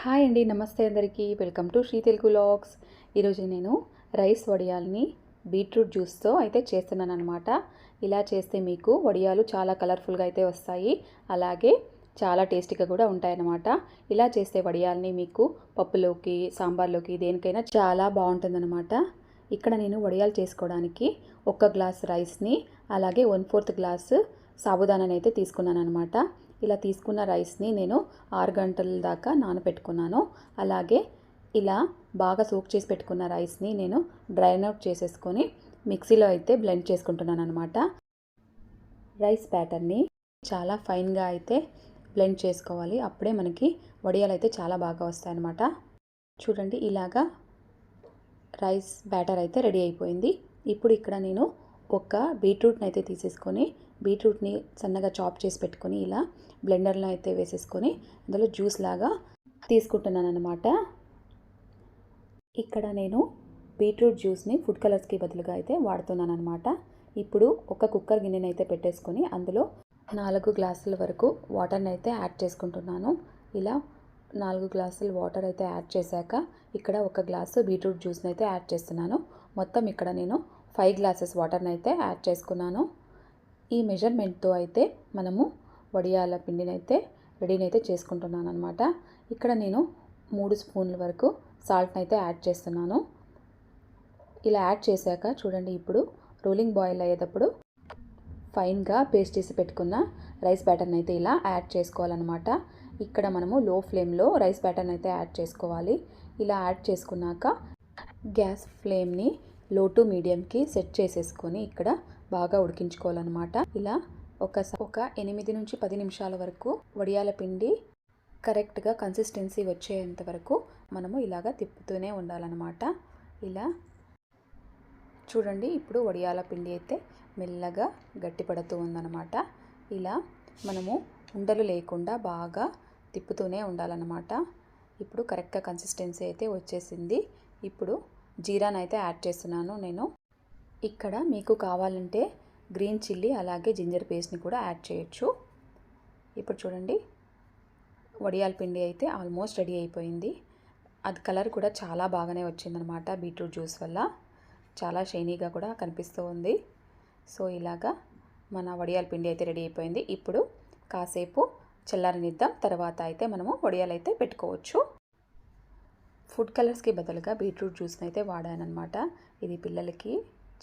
Hi అండి, నమస్తే అందరికీ. Welcome to Shri Telugu vlogs. ఈరోజు నేను రైస్ వడియాల్ని బీట్రూట్ జ్యూస్తో అయితే చేస్తున్నాను అనమాట. ఇలా చేస్తే మీకు వడియాలు చాలా కలర్ఫుల్గా అయితే వస్తాయి, అలాగే చాలా టేస్టీగా కూడా ఉంటాయన్నమాట. ఇలా చేస్తే వడియాల్ని మీకు పప్పులోకి, సాంబార్లోకి, దేనికైనా చాలా బాగుంటుందన్నమాట. ఇక్కడ నేను వడియాలు చేసుకోవడానికి 1 గ్లాస్ రైస్ని, అలాగే 1/4 గ్లాసు సాబుదానాన్ని అయితే తీసుకున్నాను అనమాట. ఇలా తీసుకున్న రైస్ని నేను 6 గంటల దాకా నానబెట్టుకున్నాను. అలాగే ఇలా బాగా సోక్ చేసి పెట్టుకున్న రైస్ని నేను డ్రైన్ అవుట్ చేసేసుకొని మిక్సీలో అయితే బ్లెండ్ చేసుకుంటున్నాను అనమాట. రైస్ బ్యాటర్ని చాలా ఫైన్గా అయితే బ్లెండ్ చేసుకోవాలి, అప్పుడే మనకి వడియాలు అయితే చాలా బాగా వస్తాయన్నమాట. చూడండి, ఇలాగా రైస్ బ్యాటర్ అయితే రెడీ అయిపోయింది. ఇప్పుడు ఇక్కడ నేను ఒక బీట్రూట్ని అయితే తీసేసుకొని బీట్రూట్ని సన్నగా చాప్ చేసి పెట్టుకొని ఇలా బ్లెండర్లో అయితే వేసేసుకొని అందులో జ్యూస్ లాగా తీసుకుంటున్నాను అనమాట. ఇక్కడ నేను బీట్రూట్ జ్యూస్ని ఫుడ్ కలర్స్కి బదులుగా అయితే వాడుతున్నాను అనమాట. ఇప్పుడు ఒక కుక్కర్ గిన్నెని అయితే పెట్టేసుకొని అందులో 4 గ్లాసుల వరకు వాటర్ని అయితే యాడ్ చేసుకుంటున్నాను. ఇలా 4 గ్లాసుల వాటర్ అయితే యాడ్ చేశాక ఇక్కడ 1 గ్లాసు బీట్రూట్ జ్యూస్ని అయితే యాడ్ చేస్తున్నాను. మొత్తం ఇక్కడ నేను 5 గ్లాసెస్ వాటర్ని అయితే యాడ్ చేసుకున్నాను. ఈ మెజర్మెంట్తో అయితే మనము వడియాల పిండిని అయితే రెడీని అయితే చేసుకుంటున్నాను అనమాట. ఇక్కడ నేను 3 స్పూన్ల వరకు సాల్ట్ని అయితే యాడ్ చేస్తున్నాను. ఇలా యాడ్ చేశాక చూడండి, ఇప్పుడు రోలింగ్ బాయిల్ అయ్యేటప్పుడు ఫైన్గా పేస్ట్ చేసి పెట్టుకున్న రైస్ బ్యాటర్ని అయితే ఇలా యాడ్ చేసుకోవాలన్నమాట. ఇక్కడ మనము లో ఫ్లేమ్లో రైస్ బ్యాటర్ని అయితే యాడ్ చేసుకోవాలి. ఇలా యాడ్ చేసుకున్నాక గ్యాస్ ఫ్లేమ్ని లో టు మీడియంకి సెట్ చేసేసుకొని ఇక్కడ బాగా ఉడికించుకోవాలన్నమాట. ఇలా ఒక 8 నుంచి 10 నిమిషాల వరకు వడియాల పిండి కరెక్ట్గా కన్సిస్టెన్సీ వచ్చేంత వరకు మనము ఇలాగా తిప్పుతూనే ఉండాలన్నమాట. ఇలా చూడండి, ఇప్పుడు వడియాల పిండి అయితే మెల్లగా గట్టిపడుతూ ఉందన్నమాట. ఇలా మనము ఉండలు లేకుండా బాగా తిప్పుతూనే ఉండాలన్నమాట. ఇప్పుడు కరెక్ట్గా కన్సిస్టెన్సీ అయితే వచ్చేసింది. ఇప్పుడు జీరాని అయితే యాడ్ చేస్తున్నాను నేను. ఇక్కడ మీకు కావాలంటే గ్రీన్ చిల్లీ అలాగే జింజర్ పేస్ట్ని కూడా యాడ్ చేయొచ్చు. ఇప్పుడు చూడండి, వడియాల పిండి అయితే ఆల్మోస్ట్ రెడీ అయిపోయింది. అది కలర్ కూడా చాలా బాగానే వచ్చిందనమాట. బీట్రూట్ జ్యూస్ వల్ల చాలా షైనీగా కూడా కనిపిస్తూ ఉంది. సో ఇలాగా మన వడియాల పిండి అయితే రెడీ అయిపోయింది. ఇప్పుడు కాసేపు చల్లారనిద్దాం, తర్వాత అయితే మనము వడియాలు అయితే పెట్టుకోవచ్చు. ఫుడ్ కలర్స్కి బదులుగా బీట్రూట్ జ్యూస్ని అయితే వాడానమాట. ఇది పిల్లలకి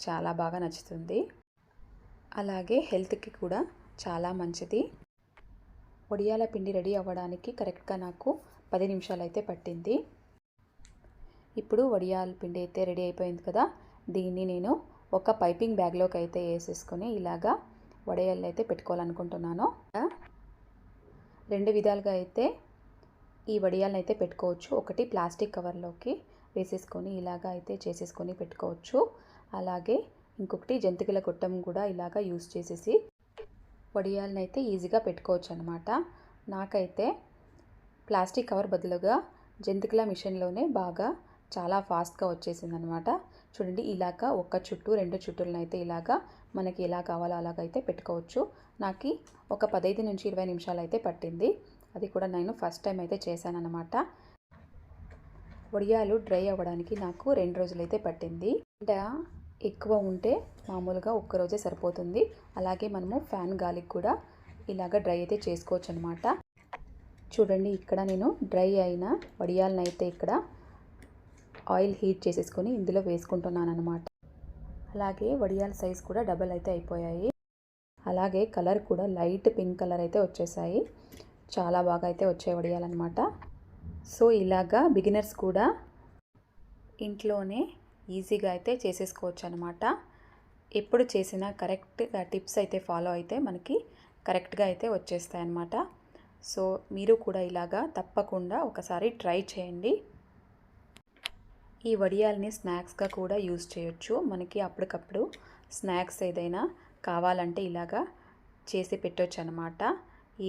చాలా బాగా నచ్చుతుంది, అలాగే హెల్త్కి కూడా చాలా మంచిది. వడియాల పిండి రెడీ అవ్వడానికి కరెక్ట్గా నాకు 10 నిమిషాలు అయితే పట్టింది. ఇప్పుడు వడియాల పిండి అయితే రెడీ అయిపోయింది కదా, దీన్ని నేను ఒక పైపింగ్ బ్యాగ్లోకి అయితే వేసేసుకొని ఇలాగా వడియాలు అయితే పెట్టుకోవాలనుకుంటున్నాను. 2 విధాలుగా అయితే ఈ వడియాలను అయితే పెట్టుకోవచ్చు. ఒకటి ప్లాస్టిక్ కవర్లోకి వేసేసుకొని ఇలాగా అయితే చేసేసుకొని పెట్టుకోవచ్చు. అలాగే ఇంకొకటి జంతికల గొట్టం కూడా ఇలాగా యూస్ చేసేసి వడియాలను అయితే ఈజీగా పెట్టుకోవచ్చు అనమాట. నాకైతే ప్లాస్టిక్ కవర్ బదులుగా జంతికల మిషన్లోనే బాగా చాలా ఫాస్ట్గా వచ్చేసింది అనమాట. చూడండి, ఇలాగా 1 చుట్టు 2 చుట్టులను అయితే ఇలాగా మనకి ఎలా కావాలో అలాగైతే పెట్టుకోవచ్చు. నాకు ఒక 15 నుంచి 20 నిమిషాలు అయితే పట్టింది. అది కూడా నేను ఫస్ట్ టైం అయితే చేశాను అనమాట. వడియాలు డ్రై అవ్వడానికి నాకు 2 రోజులు అయితే పట్టింది. అంటే ఎక్కువ ఉంటే మామూలుగా 1 రోజే సరిపోతుంది. అలాగే మనము ఫ్యాన్ గాలికి కూడా ఇలాగ డ్రై అయితే చేసుకోవచ్చు అనమాట. చూడండి, ఇక్కడ నేను డ్రై అయిన వడియాలను అయితే ఇక్కడ ఆయిల్ హీట్ చేసేసుకొని ఇందులో వేసుకుంటున్నాను అనమాట. అలాగే వడియాల సైజ్ కూడా డబల్ అయితే అయిపోయాయి. అలాగే కలర్ కూడా లైట్ పింక్ కలర్ అయితే వచ్చేసాయి. చాలా బాగా అయితే వచ్చాయి వడియాలన్నమాట. సో ఇలాగా బిగినర్స్ కూడా ఇంట్లోనే ఈజీగా అయితే చేసేసుకోవచ్చు అనమాట. ఎప్పుడు చేసినా కరెక్ట్గా టిప్స్ అయితే ఫాలో అయితే మనకి కరెక్ట్గా అయితే వచ్చేస్తాయి అన్నమాట. సో మీరు కూడా ఇలాగా తప్పకుండా ఒకసారి ట్రై చేయండి. ఈ వడియాల్ని స్నాక్స్గా కూడా యూజ్ చేయొచ్చు. మనకి అప్పటికప్పుడు స్నాక్స్ ఏదైనా కావాలంటే ఇలాగా చేసి పెట్టవచ్చు అనమాట.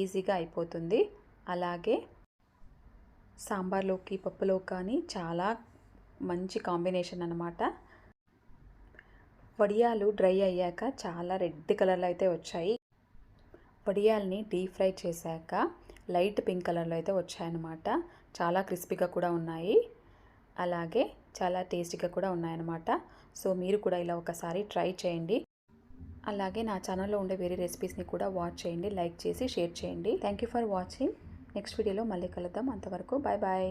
ఈజీగా అయిపోతుంది. అలాగే సాంబార్లోకి, పప్పులో కానీ చాలా మంచి కాంబినేషన్ అన్నమాట. వడియాలు డ్రై అయ్యాక చాలా రెడ్ కలర్లో అయితే వచ్చాయి. వడియాల్ని డీప్ ఫ్రై చేశాక లైట్ పింక్ కలర్లో అయితే వచ్చాయన్నమాట. చాలా క్రిస్పీగా కూడా ఉన్నాయి, అలాగే చాలా టేస్టీగా కూడా ఉన్నాయన్నమాట. సో మీరు కూడా ఇలా ఒకసారి ట్రై చేయండి. అలాగే నా ఛానల్లో ఉండే వేరే రెసిపీస్ని కూడా వాచ్ చేయండి, లైక్ చేసి షేర్ చేయండి. Thank you for watching. Next వీడియోలో మళ్ళీ కలుద్దాం. అంతవరకు బాయ్ బాయ్.